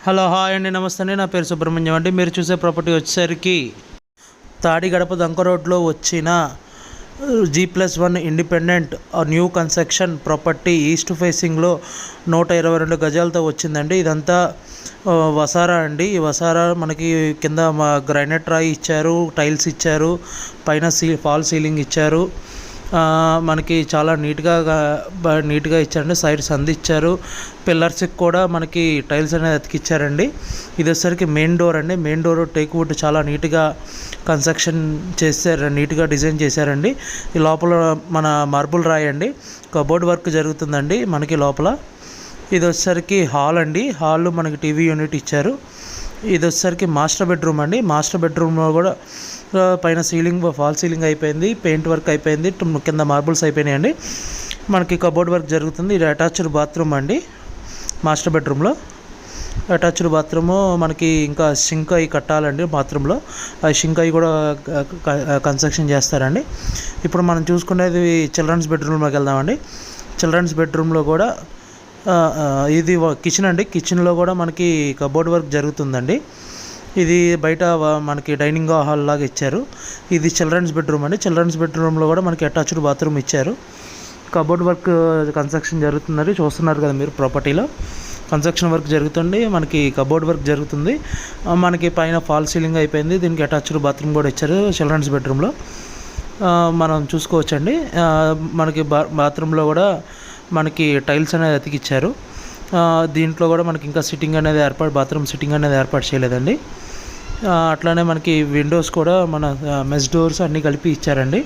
Hello hi అండి, నమస్తే అండి. నా పేరు సుబ్రహ్మణ్యం అండి. మీరు చూసే ప్రాపర్టీ వచ్చేసరికి తాడిగడప దంక రోడ్లో వచ్చిన G+1 independent new construction property east ఫేసింగ్లో 122 గజాలతో వచ్చిందండి. ఇదంతా వసారా అండి. ఈ వసారా మనకి కింద గ్రానైట్ రాయి ఇచ్చారు, టైల్స్ ఇచ్చారు, పైన ఫాల్ సీలింగ్ ఇచ్చారు. మనకి చాలా నీట్గా ఇచ్చారండి. సైడ్ సంది ఇచ్చారు. పిల్లర్స్కి కూడా మనకి టైల్స్ అనేది అతికిచ్చారండి. ఇది వచ్చేసరికి మెయిన్ డోర్ అండి. మెయిన్ డోర్ టేక్ వుడ్ చాలా నీట్గా కన్స్ట్రక్షన్ చేశారు, నీట్గా డిజైన్ చేశారండి. ఈ లోపల మన మార్బుల్ రాయి అండి. కబోర్డ్ వర్క్ జరుగుతుందండి మనకి లోపల. ఇది వచ్చేసరికి హాల్ అండి. హాల్లో మనకి టీవీ యూనిట్ ఇచ్చారు. ఇది వచ్చేసరికి మాస్టర్ బెడ్రూమ్ అండి. మాస్టర్ బెడ్రూమ్లో కూడా పైన సీలింగ్ ఫాల్ సీలింగ్ అయిపోయింది, పెయింట్ వర్క్ అయిపోయింది, కింద మార్బుల్స్ అయిపోయినాయండి. మనకి కబోర్డ్ వర్క్ జరుగుతుంది. ఇది అటాచ్డ్ బాత్రూమ్ అండి. మాస్టర్ బెడ్రూమ్లో అటాచ్డ్ బాత్రూము మనకి ఇంకా షింక్ అవి కట్టాలండి బాత్రూంలో. ఆ షింక్ అవి కూడా కన్స్ట్రక్షన్ చేస్తారండి. ఇప్పుడు మనం చూసుకునేది చిల్డ్రన్స్ బెడ్రూమ్లోకి వెళ్దామండి. చిల్డ్రన్స్ బెడ్రూమ్లో కూడా ఇది కిచెన్ అండి. కిచెన్లో కూడా మనకి కబోర్డ్ వర్క్ జరుగుతుందండి. ఇది బయట మనకి డైనింగ్ హాల్ లాగా ఇచ్చారు. ఇది చిల్డ్రన్స్ బెడ్రూమ్ అండి. చిల్డ్రన్స్ బెడ్రూమ్లో కూడా మనకి అటాచ్డ్ బాత్రూమ్ ఇచ్చారు. కబోర్డ్ వర్క్ కన్స్ట్రక్షన్ జరుగుతుందండి. చూస్తున్నారు కదా మీరు, ప్రాపర్టీలో కన్స్ట్రక్షన్ వర్క్ జరుగుతుంది. మనకి కబోర్డ్ వర్క్ జరుగుతుంది. మనకి పైన ఫాల్ సీలింగ్ అయిపోయింది. దీనికి అటాచ్డ్ బాత్రూమ్ కూడా ఇచ్చారు చిల్డ్రన్స్ బెడ్రూమ్లో. మనం చూసుకోవచ్చండి. మనకి బాత్రూంలో కూడా మనకి టైల్స్ అనేది అతికిచ్చారు. దీంట్లో కూడా మనకి ఇంకా సిట్టింగ్ అనేది బాత్రూమ్ సిట్టింగ్ అనేది ఏర్పాటు చేయలేదండి. అట్లానే మనకి విండోస్ కూడా మన మెస్ డోర్స్ అన్నీ కలిపి ఇచ్చారండి.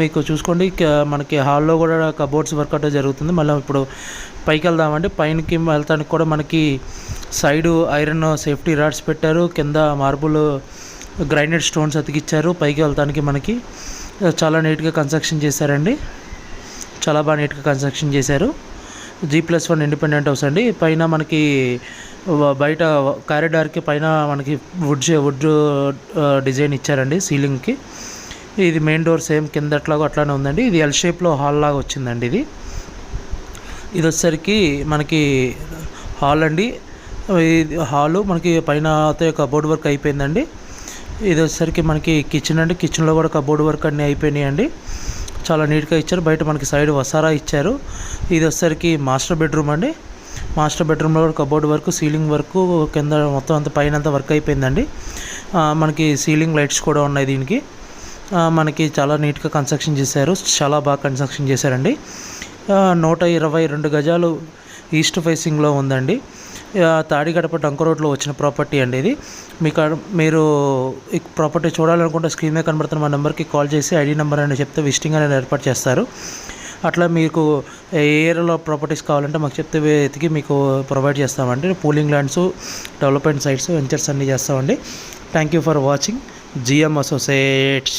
మీకు చూసుకోండి, మనకి హాల్లో కూడా కబోర్డ్స్ వర్కౌట్ జరుగుతుంది. మళ్ళీ ఇప్పుడు పైకి వెళ్దామండి. పైనకి వెళ్తానికి కూడా మనకి సైడు ఐరన్ సేఫ్టీ రాడ్స్ పెట్టారు. కింద మార్బుల్ గ్రైనైట్ స్టోన్స్ అతికిచ్చారు. పైకి వెళ్తానికి మనకి చాలా నీట్గా కన్స్ట్రక్షన్ చేశారండి. చాలా బాగా నీట్గా కన్స్ట్రక్షన్ చేశారు. G+1 ఇండిపెండెంట్ హౌస్ అండి. పైన మనకి బయట కారిడార్కి పైన మనకి వుడ్ డిజైన్ ఇచ్చారండి సీలింగ్కి. ఇది మెయిన్ డోర్ సేమ్ కిందట్లాగా అట్లానే ఉందండి. ఇది ఎల్ షేప్లో హాల్ లాగా వచ్చిందండి. ఇది వచ్చేసరికి మనకి హాల్ అండి. ఇది హాలు మనకి పైన అయితే కబోర్డ్ వర్క్ అయిపోయిందండి. ఇది వచ్చేసరికి మనకి కిచెన్ అండి. కిచెన్లో కూడా కబోర్డ్ వర్క్ అన్నీ అయిపోయినాయండి. చాలా నీట్గా ఇచ్చారు. బయట మనకి సైడ్ వసారా ఇచ్చారు. ఇది వచ్చేసరికి మాస్టర్ బెడ్రూమ్ అండి. మాస్టర్ బెడ్రూమ్లో కూడా కబోర్డ్ వర్క్, సీలింగ్ వర్క్, కింద మొత్తం అంతా పైన అంతా వర్క్ అయిపోయిందండి. మనకి సీలింగ్ లైట్స్ కూడా ఉన్నాయి దీనికి. మనకి చాలా నీట్గా కన్స్ట్రక్షన్ చేశారు. చాలా బాగా కన్స్ట్రక్షన్ చేశారండి. 122 గజాలు ఈస్ట్ ఫేసింగ్లో ఉందండి. తాడిగడప డంక రోడ్లో వచ్చిన ప్రాపర్టీ అండి ఇది. మీరు ఈ ప్రాపర్టీ చూడాలనుకుంటే స్క్రీన్ మీద కనబడుతున్న మా నెంబర్కి కాల్ చేసి ఐడి నెంబర్ అని చెప్తే విజిటింగ్ అనేది ఏర్పాటు చేస్తారు. అట్లా మీకు ఏ ఏరియాలో ప్రాపర్టీస్ కావాలంటే మాకు చెప్తే వెతికి మీకు ప్రొవైడ్ చేస్తామండి. Pooling lands, development sites, ventures అన్నీ చేస్తామండి. Thank you for watching GM associates.